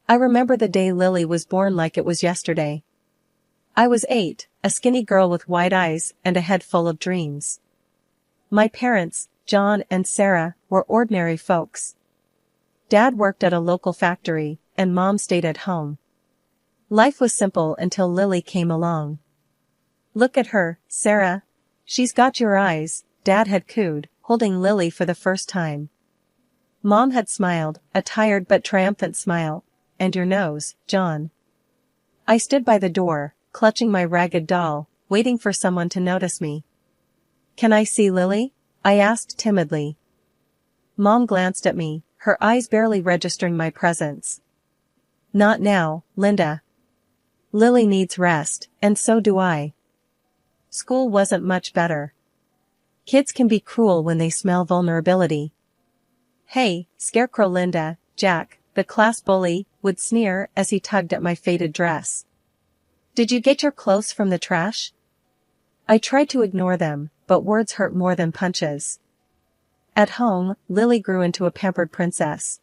I remember the day Lily was born like it was yesterday. I was 8, a skinny girl with wide eyes and a head full of dreams. My parents, John and Sarah, were ordinary folks. Dad worked at a local factory, and Mom stayed at home. Life was simple until Lily came along. "Look at her, Sarah. She's got your eyes," Dad had cooed, holding Lily for the first time. Mom had smiled, a tired but triumphant smile. "And your nose, John." I stood by the door, clutching my ragged doll, waiting for someone to notice me. "Can I see Lily?" I asked timidly. Mom glanced at me, her eyes barely registering my presence. "Not now, Linda. Lily needs rest, and so do I." School wasn't much better. Kids can be cruel when they smell vulnerability. "Hey, Scarecrow," Linda, Jack, the class bully, would sneer as he tugged at my faded dress. "Did you get your clothes from the trash?" I tried to ignore them, but words hurt more than punches. At home, Lily grew into a pampered princess.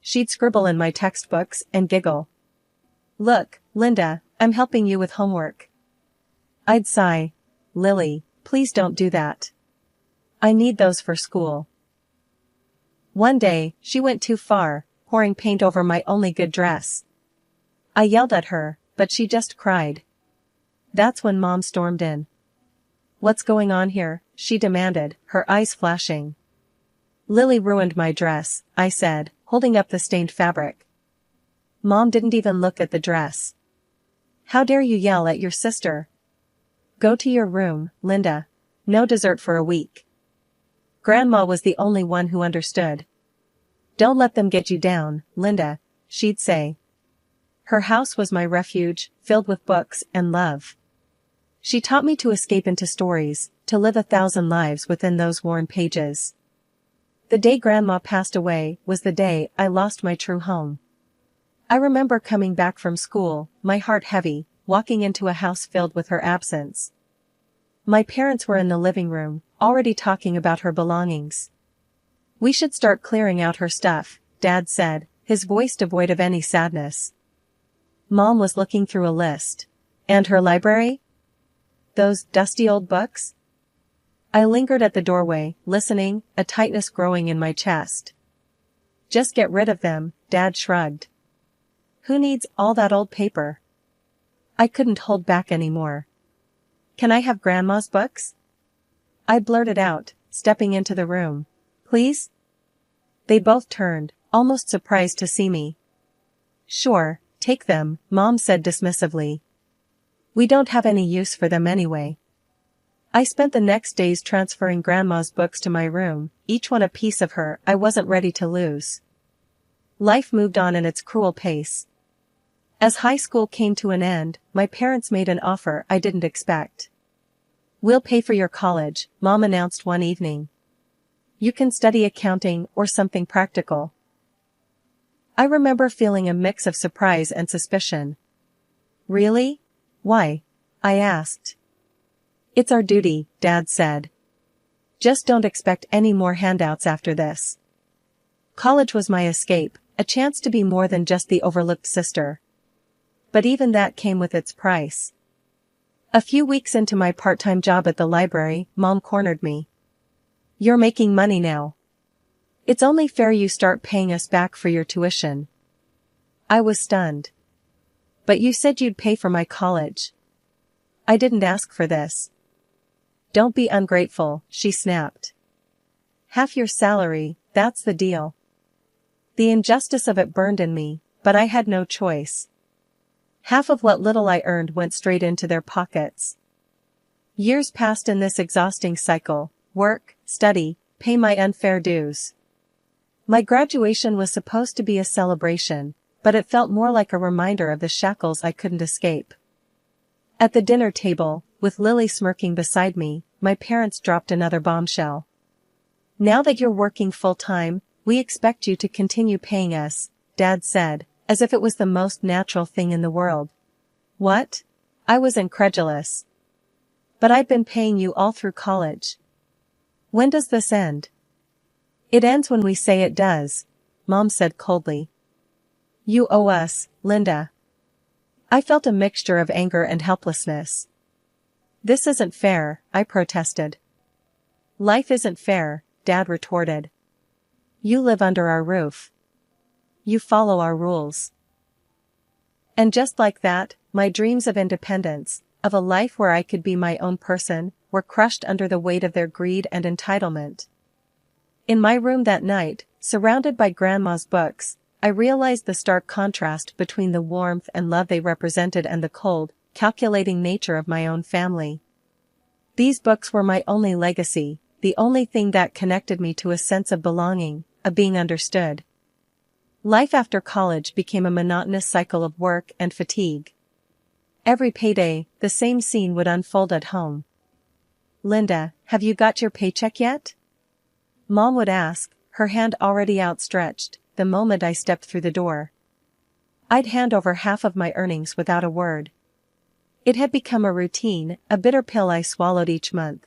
She'd scribble in my textbooks and giggle. "Look, Linda, I'm helping you with homework." I'd sigh. "Lily, please don't do that. I need those for school." One day, she went too far, pouring paint over my only good dress. I yelled at her, but she just cried. That's when Mom stormed in. "What's going on here?" she demanded, her eyes flashing. "Lily ruined my dress," I said, holding up the stained fabric. Mom didn't even look at the dress. "How dare you yell at your sister? Go to your room, Linda. No dessert for a week." Grandma was the only one who understood. "Don't let them get you down, Linda," she'd say. Her house was my refuge, filled with books and love. She taught me to escape into stories, to live 1,000 lives within those worn pages. The day Grandma passed away was the day I lost my true home. I remember coming back from school, my heart heavy, walking into a house filled with her absence. My parents were in the living room, already talking about her belongings. "We should start clearing out her stuff," Dad said, his voice devoid of any sadness. Mom was looking through a list. "And her library? Those dusty old books?" I lingered at the doorway, listening, a tightness growing in my chest. "Just get rid of them," Dad shrugged. "Who needs all that old paper?" I couldn't hold back anymore. "Can I have Grandma's books?" I blurted out, stepping into the room. "Please?" They both turned, almost surprised to see me. "Sure, take them," Mom said dismissively. "We don't have any use for them anyway." I spent the next days transferring Grandma's books to my room, each one a piece of her I wasn't ready to lose. Life moved on in its cruel pace. As high school came to an end, my parents made an offer I didn't expect. "We'll pay for your college," Mom announced one evening. "You can study accounting or something practical." I remember feeling a mix of surprise and suspicion. "Really? Why?" I asked. "It's our duty," Dad said. "Just don't expect any more handouts after this." College was my escape, a chance to be more than just the overlooked sister. But even that came with its price. A few weeks into my part-time job at the library, Mom cornered me. "You're making money now. It's only fair you start paying us back for your tuition." I was stunned. "But you said you'd pay for my college." "I didn't ask for this." "Don't be ungrateful," she snapped. "Half your salary, that's the deal." The injustice of it burned in me, but I had no choice. Half of what little I earned went straight into their pockets. Years passed in this exhausting cycle: work, study, pay my unfair dues. My graduation was supposed to be a celebration, but it felt more like a reminder of the shackles I couldn't escape. At the dinner table, with Lily smirking beside me, my parents dropped another bombshell. "Now that you're working full-time, we expect you to continue paying us," Dad said, as if it was the most natural thing in the world. "What?" I was incredulous. "But I've been paying you all through college." "When does this end?" "It ends when we say it does," Mom said coldly. You owe us, Linda. I felt a mixture of anger and helplessness. This isn't fair, I protested. Life isn't fair, Dad retorted. You live under our roof. You follow our rules. And just like that, my dreams of independence, of a life where I could be my own person, were crushed under the weight of their greed and entitlement. In my room that night, surrounded by Grandma's books, I realized the stark contrast between the warmth and love they represented and the cold, calculating nature of my own family. These books were my only legacy, the only thing that connected me to a sense of belonging, of being understood. Life after college became a monotonous cycle of work and fatigue. Every payday, the same scene would unfold at home. Linda, have you got your paycheck yet? Mom would ask, her hand already outstretched, the moment I stepped through the door. I'd hand over half of my earnings without a word. It had become a routine, a bitter pill I swallowed each month.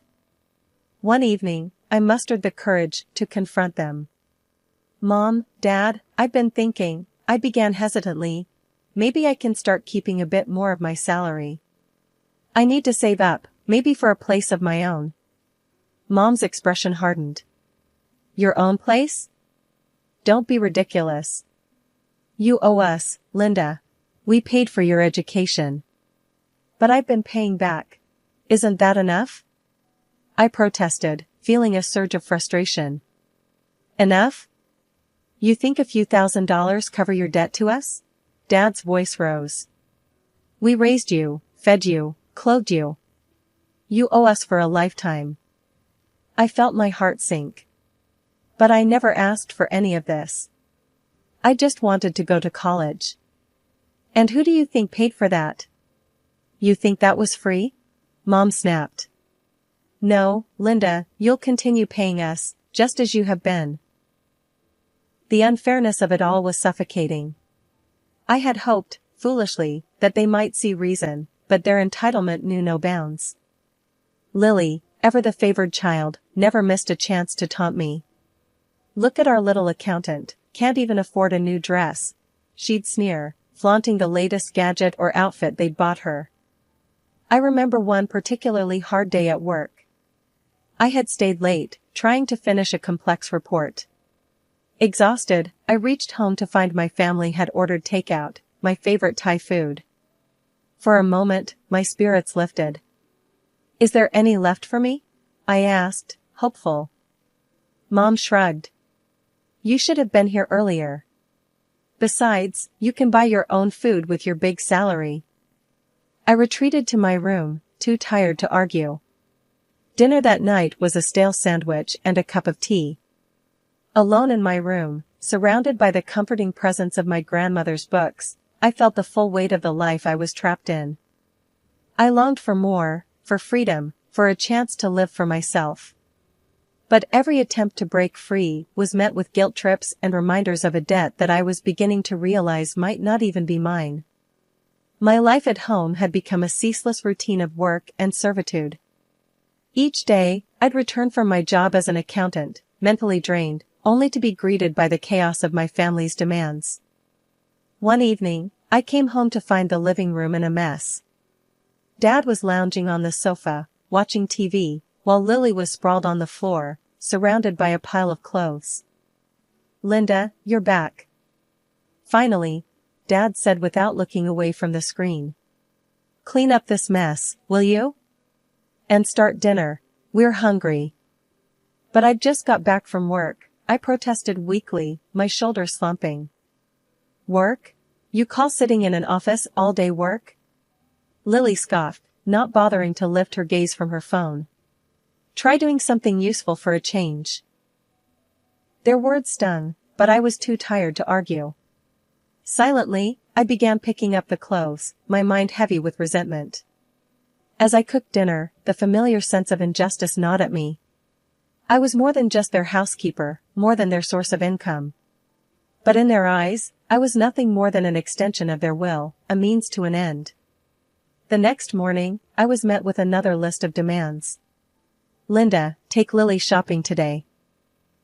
One evening, I mustered the courage to confront them. Mom, Dad, I've been thinking, I began hesitantly. Maybe I can start keeping a bit more of my salary. I need to save up, maybe for a place of my own. Mom's expression hardened. Your own place? Don't be ridiculous. You owe us, Linda. We paid for your education. But I've been paying back. Isn't that enough? I protested, feeling a surge of frustration. Enough? You think a few $1,000s cover your debt to us? Dad's voice rose. We raised you, fed you, clothed you. You owe us for a lifetime. I felt my heart sink. But I never asked for any of this. I just wanted to go to college. And who do you think paid for that? You think that was free? Mom snapped. No, Linda, you'll continue paying us, just as you have been. The unfairness of it all was suffocating. I had hoped, foolishly, that they might see reason, but their entitlement knew no bounds. Lily, ever the favored child, never missed a chance to taunt me. Look at our little accountant, can't even afford a new dress. She'd sneer, flaunting the latest gadget or outfit they'd bought her. I remember one particularly hard day at work. I had stayed late, trying to finish a complex report. Exhausted, I reached home to find my family had ordered takeout, my favorite Thai food. For a moment, my spirits lifted. Is there any left for me? I asked, hopeful. Mom shrugged. You should have been here earlier. Besides, you can buy your own food with your big salary. I retreated to my room, too tired to argue. Dinner that night was a stale sandwich and a cup of tea. Alone in my room, surrounded by the comforting presence of my grandmother's books, I felt the full weight of the life I was trapped in. I longed for more, for freedom, for a chance to live for myself. But every attempt to break free was met with guilt trips and reminders of a debt that I was beginning to realize might not even be mine. My life at home had become a ceaseless routine of work and servitude. Each day, I'd return from my job as an accountant, mentally drained, only to be greeted by the chaos of my family's demands. One evening, I came home to find the living room in a mess. Dad was lounging on the sofa, watching TV, while Lily was sprawled on the floor, surrounded by a pile of clothes. Linda, you're back. Finally, Dad said without looking away from the screen. Clean up this mess, will you? And start dinner. We're hungry. But I'd just got back from work, I protested weakly, my shoulders slumping. Work? You call sitting in an office all day work? Lily scoffed, not bothering to lift her gaze from her phone. Try doing something useful for a change. Their words stung, but I was too tired to argue. Silently, I began picking up the clothes, my mind heavy with resentment. As I cooked dinner, the familiar sense of injustice gnawed at me. I was more than just their housekeeper, more than their source of income. But in their eyes, I was nothing more than an extension of their will, a means to an end. The next morning, I was met with another list of demands. Linda, take Lily shopping today.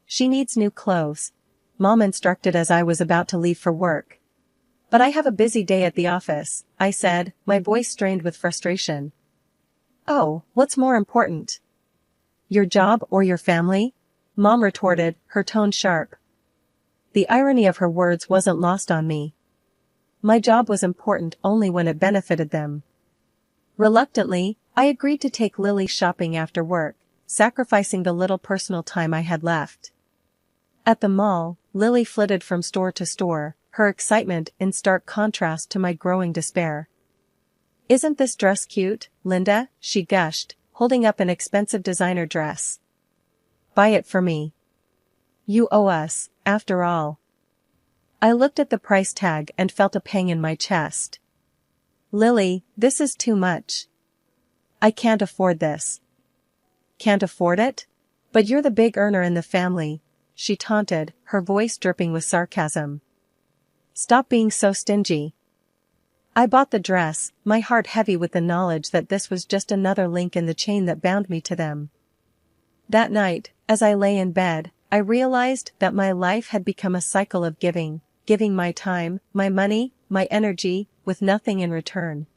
She needs new clothes, Mom instructed as I was about to leave for work. But I have a busy day at the office, I said, my voice strained with frustration. Oh, what's more important? Your job or your family? Mom retorted, her tone sharp. The irony of her words wasn't lost on me. My job was important only when it benefited them. Reluctantly, I agreed to take Lily shopping after work, sacrificing the little personal time I had left. At the mall, Lily flitted from store to store, her excitement in stark contrast to my growing despair. Isn't this dress cute, Linda? She gushed, holding up an expensive designer dress. Buy it for me. You owe us, after all. I looked at the price tag and felt a pang in my chest. Lily, this is too much. I can't afford this. Can't afford it? But you're the big earner in the family, she taunted, her voice dripping with sarcasm. Stop being so stingy. I bought the dress, my heart heavy with the knowledge that this was just another link in the chain that bound me to them. That night, as I lay in bed, I realized that my life had become a cycle of giving my time, my money, my energy, with nothing in return.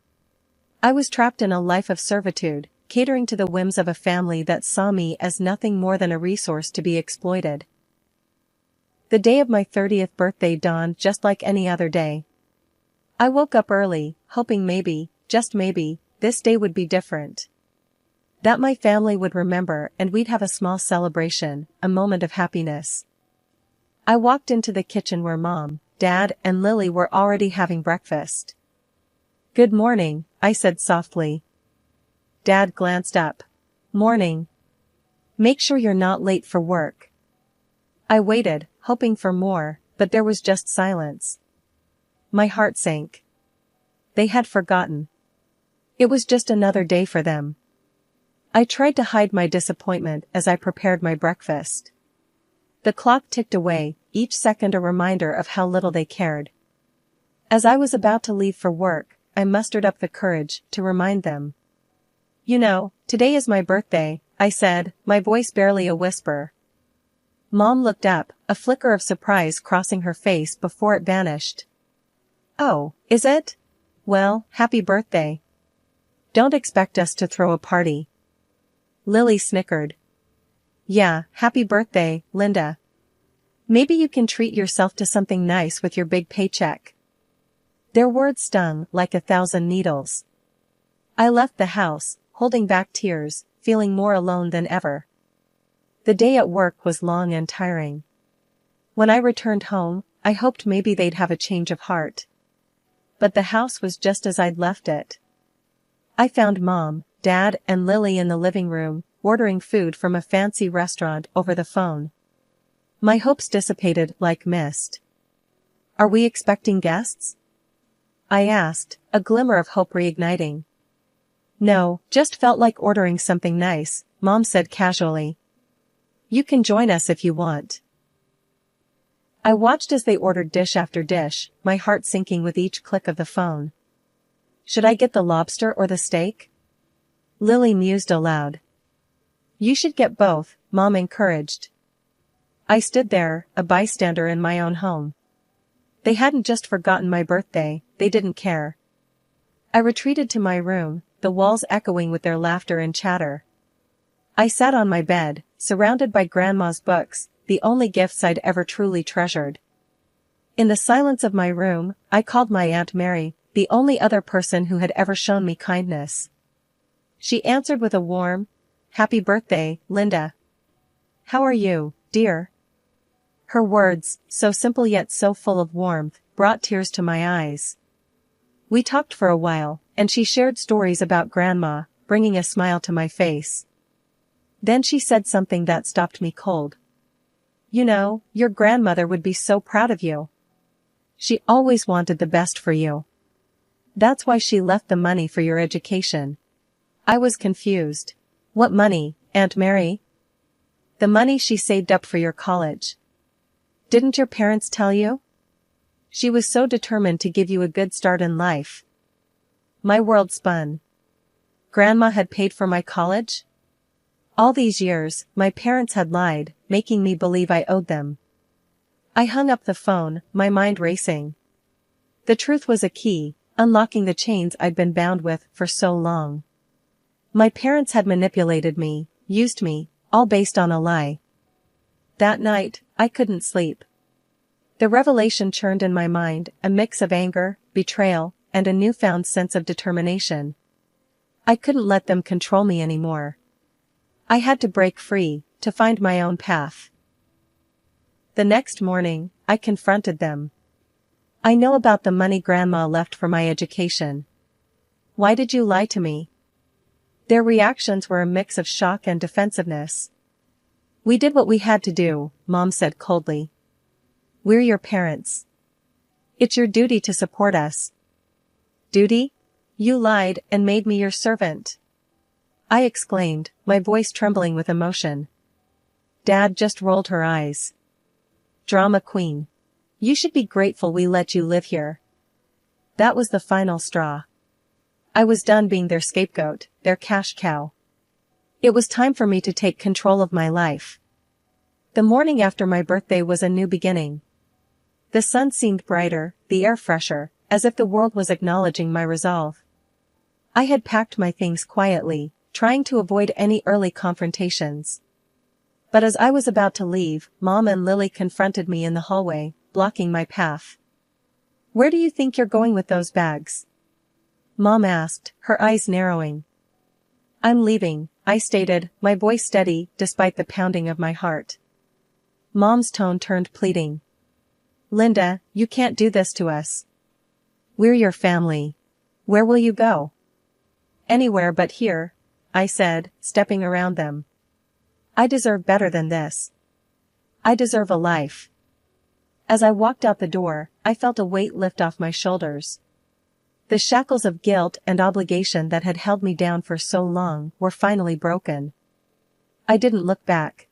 I was trapped in a life of servitude, catering to the whims of a family that saw me as nothing more than a resource to be exploited. The day of my 30th birthday dawned just like any other day. I woke up early, hoping maybe, just maybe, this day would be different. That my family would remember and we'd have a small celebration, a moment of happiness. I walked into the kitchen where Mom, Dad, and Lily were already having breakfast. Good morning, I said softly. Dad glanced up. Morning. Make sure you're not late for work. I waited, hoping for more, but there was just silence. My heart sank. They had forgotten. It was just another day for them. I tried to hide my disappointment as I prepared my breakfast. The clock ticked away, each second a reminder of how little they cared. As I was about to leave for work, I mustered up the courage to remind them. You know, today is my birthday, I said, my voice barely a whisper. Mom looked up, a flicker of surprise crossing her face before it vanished. Oh, is it? Well, happy birthday. Don't expect us to throw a party. Lily snickered. Yeah, happy birthday, Linda. Maybe you can treat yourself to something nice with your big paycheck. Their words stung like 1,000 needles. I left the house, holding back tears, feeling more alone than ever. The day at work was long and tiring. When I returned home, I hoped maybe they'd have a change of heart. But the house was just as I'd left it. I found Mom, Dad, and Lily in the living room, ordering food from a fancy restaurant over the phone. My hopes dissipated like mist. Are we expecting guests? I asked, a glimmer of hope reigniting. No, just felt like ordering something nice, Mom said casually. You can join us if you want. I watched as they ordered dish after dish, my heart sinking with each click of the phone. Should I get the lobster or the steak? Lily mused aloud. You should get both, Mom encouraged. I stood there, a bystander in my own home. They hadn't just forgotten my birthday, they didn't care. I retreated to my room, the walls echoing with their laughter and chatter. I sat on my bed, surrounded by Grandma's books, the only gifts I'd ever truly treasured. In the silence of my room, I called my Aunt Mary, the only other person who had ever shown me kindness. She answered with a warm, "Happy birthday, Linda. How are you, dear?" Her words, so simple yet so full of warmth, brought tears to my eyes. We talked for a while, and she shared stories about Grandma, bringing a smile to my face. Then she said something that stopped me cold. You know, your grandmother would be so proud of you. She always wanted the best for you. That's why she left the money for your education. I was confused. What money, Aunt Mary? The money she saved up for your college. Didn't your parents tell you? She was so determined to give you a good start in life. My world spun. Grandma had paid for my college? All these years, my parents had lied, making me believe I owed them. I hung up the phone, my mind racing. The truth was a key, unlocking the chains I'd been bound with for so long. My parents had manipulated me, used me, all based on a lie. That night, I couldn't sleep. The revelation churned in my mind, a mix of anger, betrayal, and a newfound sense of determination. I couldn't let them control me anymore. I had to break free, to find my own path. The next morning, I confronted them. I know about the money Grandma left for my education. Why did you lie to me? Their reactions were a mix of shock and defensiveness. We did what we had to do, Mom said coldly. We're your parents. It's your duty to support us. Duty? You lied and made me your servant. I exclaimed, my voice trembling with emotion. Dad just rolled her eyes. Drama queen. You should be grateful we let you live here. That was the final straw. I was done being their scapegoat, their cash cow. It was time for me to take control of my life. The morning after my birthday was a new beginning. The sun seemed brighter, the air fresher, as if the world was acknowledging my resolve. I had packed my things quietly, trying to avoid any early confrontations. But as I was about to leave, Mom and Lily confronted me in the hallway, blocking my path. Where do you think you're going with those bags? Mom asked, her eyes narrowing. I'm leaving, I stated, my voice steady, despite the pounding of my heart. Mom's tone turned pleading. Linda, you can't do this to us. We're your family. Where will you go? Anywhere but here, I said, stepping around them. I deserve better than this. I deserve a life. As I walked out the door, I felt a weight lift off my shoulders. The shackles of guilt and obligation that had held me down for so long were finally broken. I didn't look back.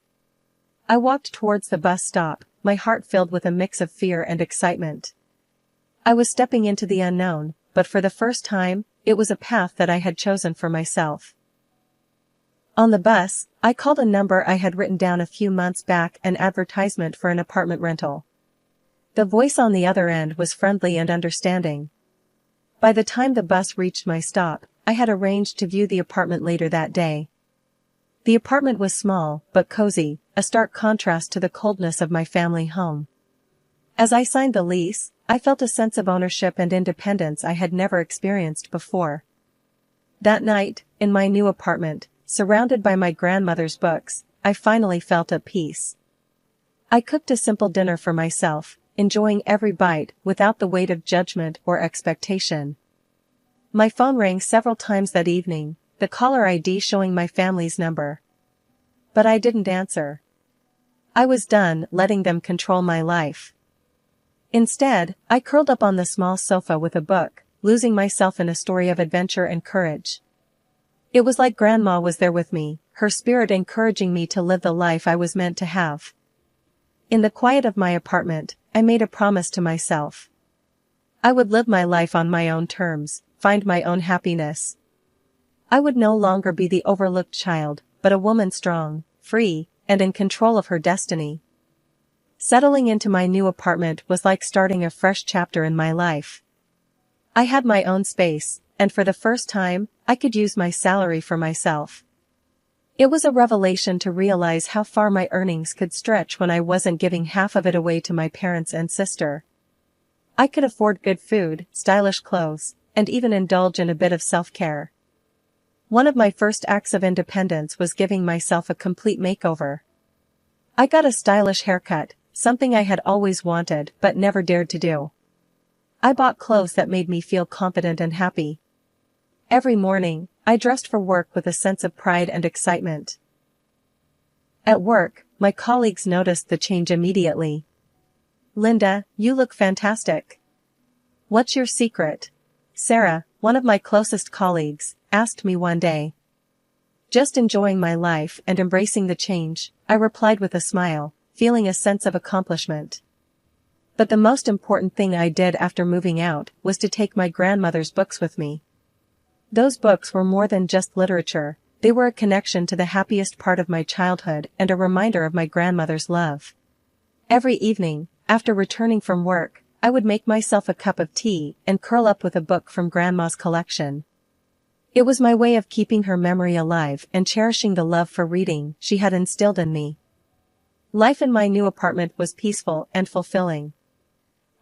I walked towards the bus stop, my heart filled with a mix of fear and excitement. I was stepping into the unknown, but for the first time, it was a path that I had chosen for myself. On the bus, I called a number I had written down a few months back, an advertisement for an apartment rental. The voice on the other end was friendly and understanding. By the time the bus reached my stop, I had arranged to view the apartment later that day. The apartment was small, but cozy, a stark contrast to the coldness of my family home. As I signed the lease, I felt a sense of ownership and independence I had never experienced before. That night, in my new apartment, surrounded by my grandmother's books, I finally felt at peace. I cooked a simple dinner for myself, enjoying every bite without the weight of judgment or expectation. My phone rang several times that evening, the caller ID showing my family's number. But I didn't answer. I was done letting them control my life. Instead, I curled up on the small sofa with a book, losing myself in a story of adventure and courage. It was like Grandma was there with me, her spirit encouraging me to live the life I was meant to have. In the quiet of my apartment, I made a promise to myself. I would live my life on my own terms, find my own happiness. I would no longer be the overlooked child, but a woman strong, free, and in control of her destiny. Settling into my new apartment was like starting a fresh chapter in my life. I had my own space, and for the first time, I could use my salary for myself. It was a revelation to realize how far my earnings could stretch when I wasn't giving half of it away to my parents and sister. I could afford good food, stylish clothes, and even indulge in a bit of self-care. One of my first acts of independence was giving myself a complete makeover. I got a stylish haircut, something I had always wanted but never dared to do. I bought clothes that made me feel confident and happy. Every morning, I dressed for work with a sense of pride and excitement. At work, my colleagues noticed the change immediately. Linda, you look fantastic. What's your secret? Sarah, one of my closest colleagues, asked me one day. Just enjoying my life and embracing the change, I replied with a smile, feeling a sense of accomplishment. But the most important thing I did after moving out was to take my grandmother's books with me. Those books were more than just literature, they were a connection to the happiest part of my childhood and a reminder of my grandmother's love. Every evening, after returning from work, I would make myself a cup of tea and curl up with a book from Grandma's collection. It was my way of keeping her memory alive and cherishing the love for reading she had instilled in me. Life in my new apartment was peaceful and fulfilling.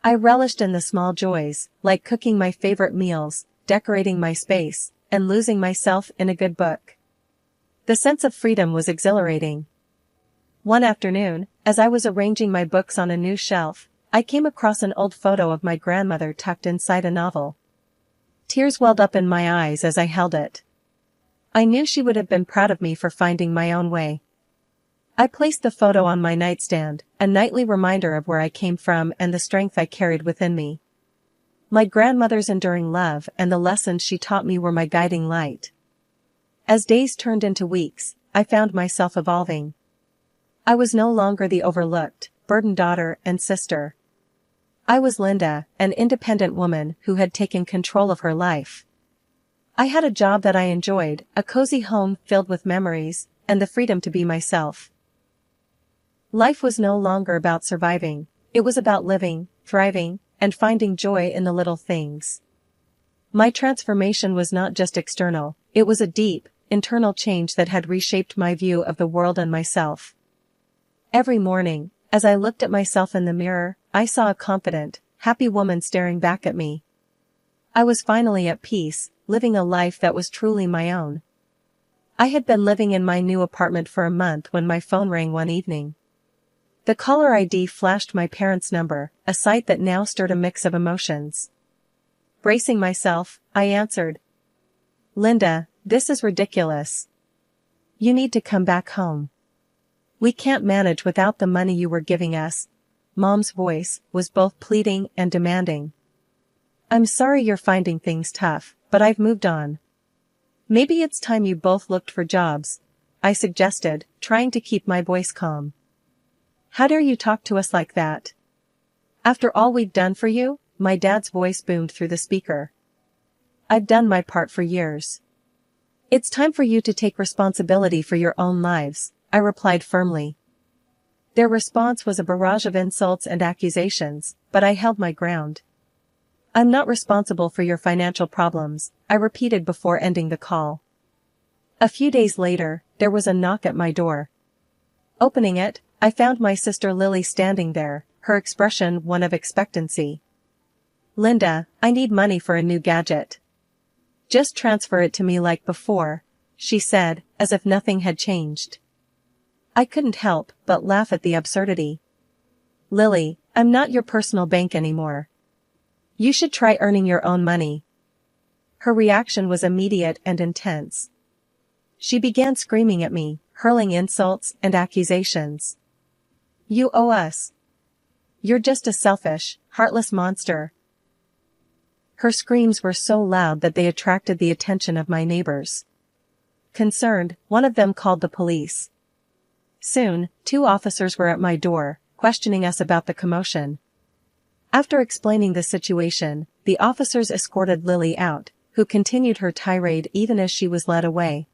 I relished in the small joys, like cooking my favorite meals, decorating my space, and losing myself in a good book. The sense of freedom was exhilarating. One afternoon, as I was arranging my books on a new shelf, I came across an old photo of my grandmother tucked inside a novel. Tears welled up in my eyes as I held it. I knew she would have been proud of me for finding my own way. I placed the photo on my nightstand, a nightly reminder of where I came from and the strength I carried within me. My grandmother's enduring love and the lessons she taught me were my guiding light. As days turned into weeks, I found myself evolving. I was no longer the overlooked, burdened daughter and sister. I was Linda, an independent woman who had taken control of her life. I had a job that I enjoyed, a cozy home filled with memories, and the freedom to be myself. Life was no longer about surviving, it was about living, thriving, and finding joy in the little things. My transformation was not just external, it was a deep, internal change that had reshaped my view of the world and myself. Every morning, as I looked at myself in the mirror, I saw a confident, happy woman staring back at me. I was finally at peace, living a life that was truly my own. I had been living in my new apartment for a month when my phone rang one evening. The caller ID flashed my parents' number, a sight that now stirred a mix of emotions. Bracing myself, I answered. "Linda, this is ridiculous. You need to come back home. We can't manage without the money you were giving us." Mom's voice was both pleading and demanding. "I'm sorry you're finding things tough, but I've moved on. Maybe it's time you both looked for jobs," I suggested, trying to keep my voice calm. "How dare you talk to us like that? After all we've done for you?" My dad's voice boomed through the speaker. "I've done my part for years. It's time for you to take responsibility for your own lives," I replied firmly. Their response was a barrage of insults and accusations, but I held my ground. "I'm not responsible for your financial problems," I repeated before ending the call. A few days later, there was a knock at my door. Opening it, I found my sister Lily standing there, her expression one of expectancy. "Linda, I need money for a new gadget. Just transfer it to me like before," she said, as if nothing had changed. I couldn't help but laugh at the absurdity. "Lily, I'm not your personal bank anymore. You should try earning your own money." Her reaction was immediate and intense. She began screaming at me, hurling insults and accusations. "You owe us. You're just a selfish, heartless monster." Her screams were so loud that they attracted the attention of my neighbors. Concerned, one of them called the police. Soon, 2 officers were at my door, questioning us about the commotion. After explaining the situation, the officers escorted Lily out, who continued her tirade even as she was led away.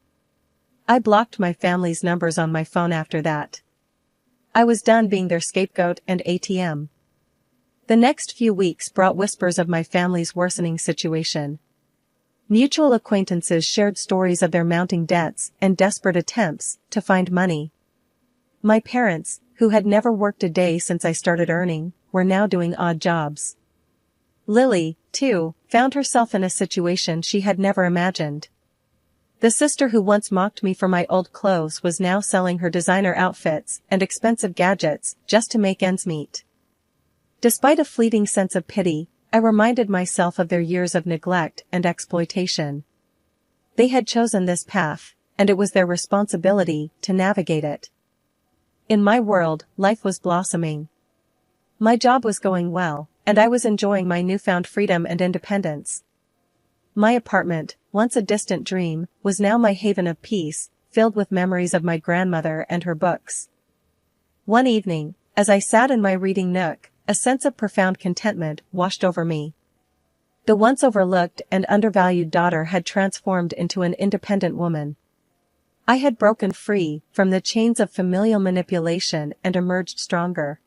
I blocked my family's numbers on my phone after that. I was done being their scapegoat and ATM. The next few weeks brought whispers of my family's worsening situation. Mutual acquaintances shared stories of their mounting debts and desperate attempts to find money. My parents, who had never worked a day since I started earning, were now doing odd jobs. Lily, too, found herself in a situation she had never imagined. The sister who once mocked me for my old clothes was now selling her designer outfits and expensive gadgets just to make ends meet. Despite a fleeting sense of pity, I reminded myself of their years of neglect and exploitation. They had chosen this path, and it was their responsibility to navigate it. In my world, life was blossoming. My job was going well, and I was enjoying my newfound freedom and independence. My apartment, once a distant dream, was now my haven of peace, filled with memories of my grandmother and her books. One evening, as I sat in my reading nook, a sense of profound contentment washed over me. The once overlooked and undervalued daughter had transformed into an independent woman. I had broken free from the chains of familial manipulation and emerged stronger.